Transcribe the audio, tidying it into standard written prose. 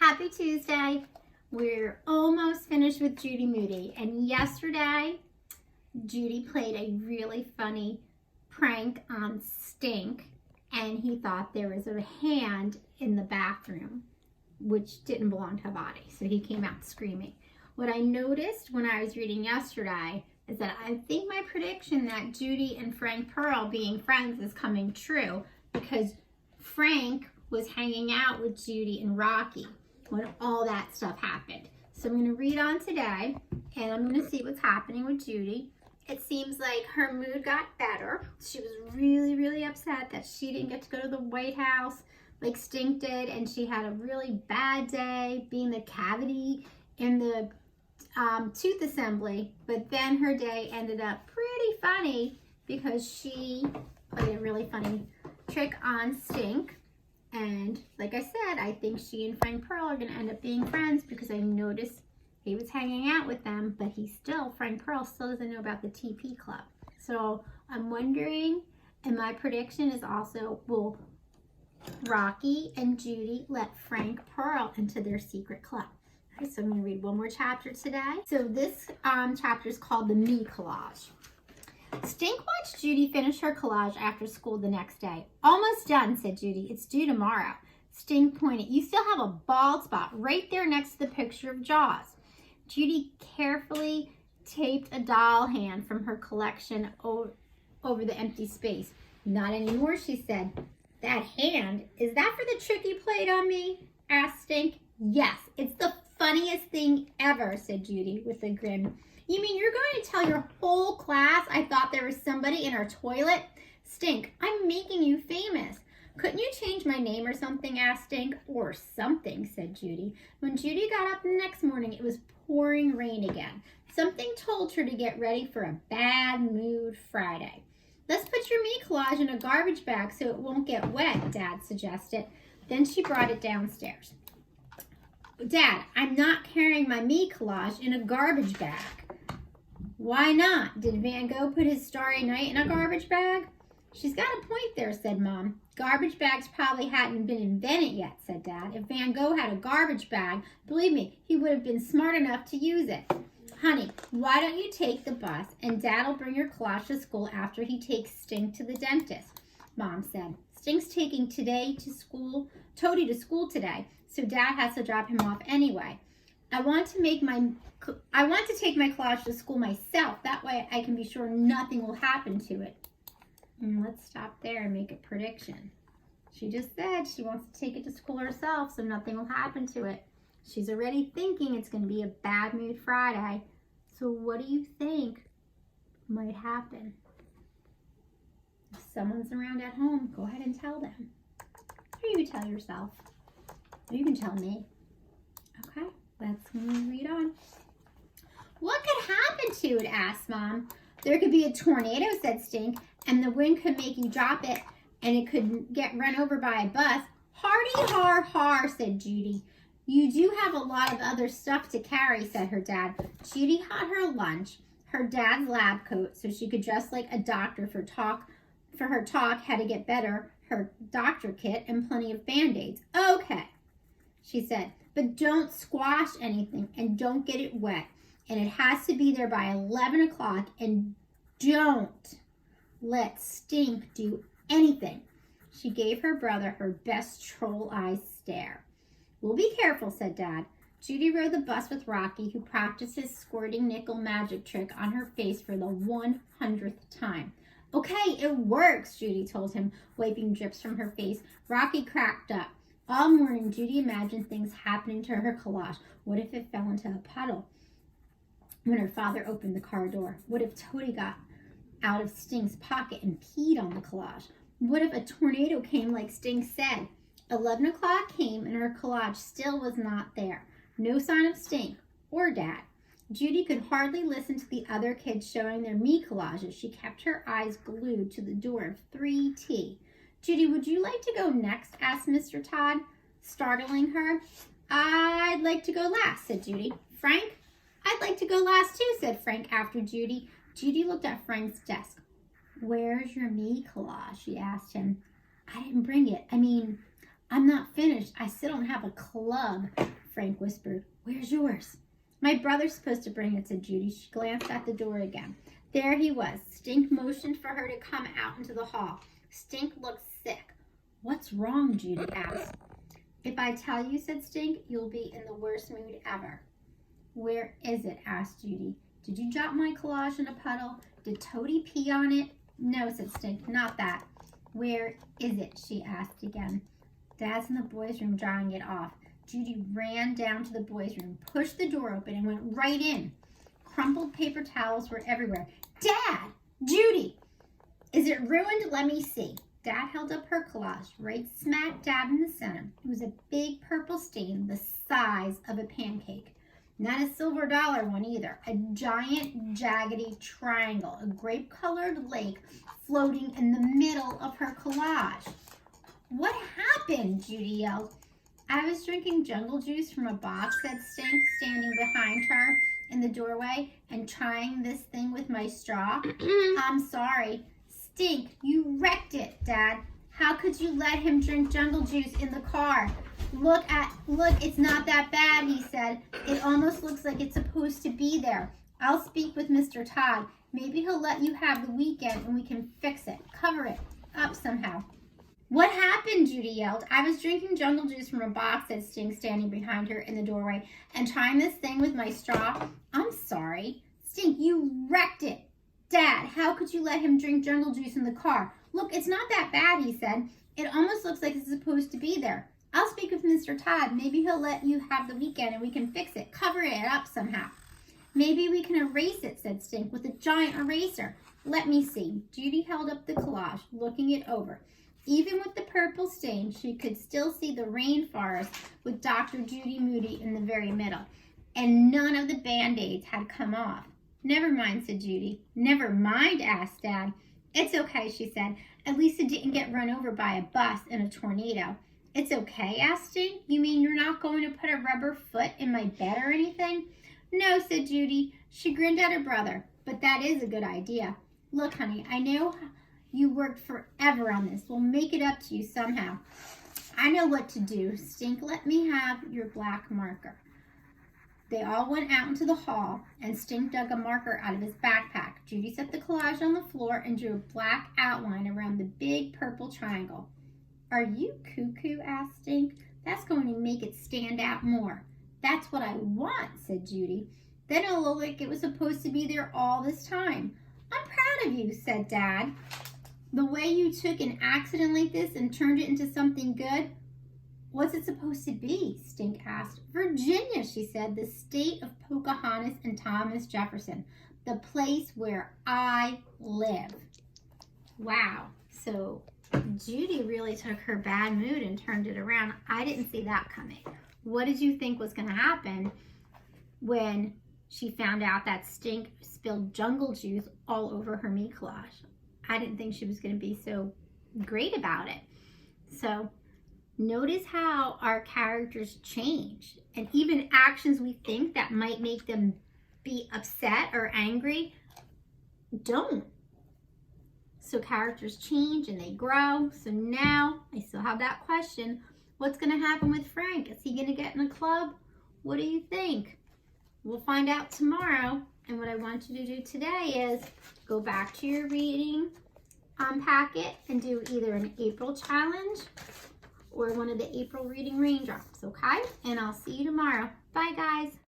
Happy Tuesday. We're almost finished with Judy Moody, and yesterday Judy played a really funny prank on Stink, and he thought there was a hand in the bathroom which didn't belong to a body, so he came out screaming. What I noticed when I was reading yesterday is that I think my prediction that Judy and Frank Pearl being friends is coming true, because Frank was hanging out with Judy and Rocky when all that stuff happened. So I'm going to read on today, and I'm going to see what's happening with Judy. It seems like her mood got better. She was really, really upset that she didn't get to go to the White House like Stink did, and she had a really bad day being the cavity in the tooth assembly. But then her day ended up pretty funny because she played a really funny trick on Stink. And like I said, I think she and Frank Pearl are going to end up being friends, because I noticed he was hanging out with them, but Frank Pearl still doesn't know about the TP Club. So I'm wondering, and my prediction is also, will Rocky and Judy let Frank Pearl into their secret club? Okay, so I'm going to read one more chapter today. So this chapter is called The Me Collage. Stink watched Judy finish her collage after school the next day. Almost done, said Judy. It's due tomorrow. Stink pointed. You still have a bald spot right there next to the picture of Jaws. Judy carefully taped a doll hand from her collection over the empty space. Not anymore, she said. That hand, is that for the trick you played on me? Asked Stink. Yes, it's the funniest thing ever, said Judy with a grin. You mean you're going to tell your whole class I thought there was somebody in our toilet? Stink, I'm making you famous. Couldn't you change my name or something? Asked Stink. Or something, said Judy. When Judy got up the next morning, it was pouring rain again. Something told her to get ready for a bad mood Friday. Let's put your me collage in a garbage bag so it won't get wet, Dad suggested. Then she brought it downstairs. Dad, I'm not carrying my me collage in a garbage bag. Why not? Did Van Gogh put his Starry Night in a garbage bag? She's got a point there, said Mom. Garbage bags probably hadn't been invented yet, said Dad. If Van Gogh had a garbage bag, believe me, he would have been smart enough to use it. Honey, why don't you take the bus, and Dad'll bring your collage to school after he takes Stink to the dentist, Mom said. Stink's taking Toady to school today, so Dad has to drop him off anyway. I want to take my collage to school myself. That way I can be sure nothing will happen to it. And let's stop there and make a prediction. She just said she wants to take it to school herself so nothing will happen to it. She's already thinking it's going to be a bad mood Friday. So what do you think might happen? If someone's around at home, go ahead and tell them. Or you can tell yourself. Or you can tell me. Okay, let's read on. What could happen to it? Asked Mom. There could be a tornado, said Stink, and the wind could make you drop it, and it could get run over by a bus. Hardy har har, said Judy. You do have a lot of other stuff to carry, said her dad. Judy had her lunch, her dad's lab coat, so she could dress like a doctor for her talk, how to get better, her doctor kit, and plenty of Band-Aids. Okay, she said, but don't squash anything and don't get it wet. And it has to be there by 11 o'clock, and don't let Stink do anything. She gave her brother her best troll eyes stare. We'll be careful, said Dad. Judy rode the bus with Rocky, who practiced his squirting nickel magic trick on her face for the 100th time. Okay, it works, Judy told him, wiping drips from her face. Rocky cracked up. All morning, Judy imagined things happening to her collage. What if it fell into a puddle when her father opened the car door? What if Toady got out of Stink's pocket and peed on the collage? What if a tornado came like Stink said? 11 o'clock came and her collage still was not there. No sign of Stink or Dad. Judy could hardly listen to the other kids showing their me collages. She kept her eyes glued to the door of 3T. Judy, would you like to go next? Asked Mr. Todd, startling her. I'd like to go last, said Judy. Frank? I'd like to go last too, said Frank after Judy. Judy looked at Frank's desk. Where's your me collage? She asked him. I didn't bring it. I'm not finished. I still don't have a club Frank whispered. Where's yours? My brother's supposed to bring it, said Judy. She glanced at the door again. There he was. Stink motioned for her to come out into the hall. Stink looked sick. What's wrong? Judy asked. If I tell you, said Stink, you'll be in the worst mood ever. Where is it? Asked Judy. Did you drop my collage in a puddle? Did Toady pee on it? No, said Stink, not that. Where is it? She asked again. Dad's in the boys' room drying it off. Judy ran down to the boys' room, pushed the door open, and went right in. Crumpled paper towels were everywhere. Dad! Judy! Is it ruined? Let me see. Dad held up her collage, right smack dab in the center. It was a big purple stain the size of a pancake. Not a silver dollar one either. A giant, jaggedy triangle, a grape-colored lake floating in the middle of her collage. What happened? Judy yelled. I was drinking jungle juice from a box, said Stink, standing behind her in the doorway and trying this thing with my straw. I'm sorry. Stink, you wrecked it, Dad. How could you let him drink jungle juice in the car? Look, it's not that bad, he said. It almost looks like it's supposed to be there. I'll speak with Mr. Todd. Maybe he'll let you have the weekend and we can fix it. Cover it up somehow. What happened? Judy yelled. I was drinking jungle juice from a box, said Stink, standing behind her in the doorway, and trying this thing with my straw. I'm sorry. Stink, you wrecked it. Dad, how could you let him drink jungle juice in the car? Look, it's not that bad, he said. It almost looks like it's supposed to be there. I'll speak with Mr. Todd. Maybe he'll let you have the weekend and we can fix it. Cover it up somehow. Maybe we can erase it, said Stink, with a giant eraser. Let me see. Judy held up the collage, looking it over. Even with the purple stain, she could still see the rainforest with Dr. Judy Moody in the very middle. And none of the Band-Aids had come off. Never mind, said Judy. Never mind, asked Dad. It's okay, she said. At least it didn't get run over by a bus in a tornado. It's okay, asked Stink. You mean you're not going to put a rubber foot in my bed or anything? No, said Judy. She grinned at her brother. But that is a good idea. Look, honey, I know you worked forever on this. We'll make it up to you somehow. I know what to do. Stink, let me have your black marker. They all went out into the hall, and Stink dug a marker out of his backpack. Judy set the collage on the floor and drew a black outline around the big purple triangle. Are you cuckoo? Asked Stink. That's going to make it stand out more. That's what I want, said Judy. Then it'll look like it was supposed to be there all this time. I'm proud of you, said Dad. The way you took an accident like this and turned it into something good. What's it supposed to be? Stink asked. Virginia, she said, the state of Pocahontas and Thomas Jefferson, the place where I live. Wow. So Judy really took her bad mood and turned it around. I didn't see that coming. What did you think was going to happen when she found out that Stink spilled jungle juice all over her meat collage? I didn't think she was going to be so great about it. So notice how our characters change, and even actions we think that might make them be upset or angry don't. So characters change and they grow. So now I still have that question. What's going to happen with Frank? Is he going to get in a club? What do you think? We'll find out tomorrow. And what I want you to do today is go back to your reading packet and do either an April challenge or one of the April reading raindrops, okay? And I'll see you tomorrow. Bye, guys.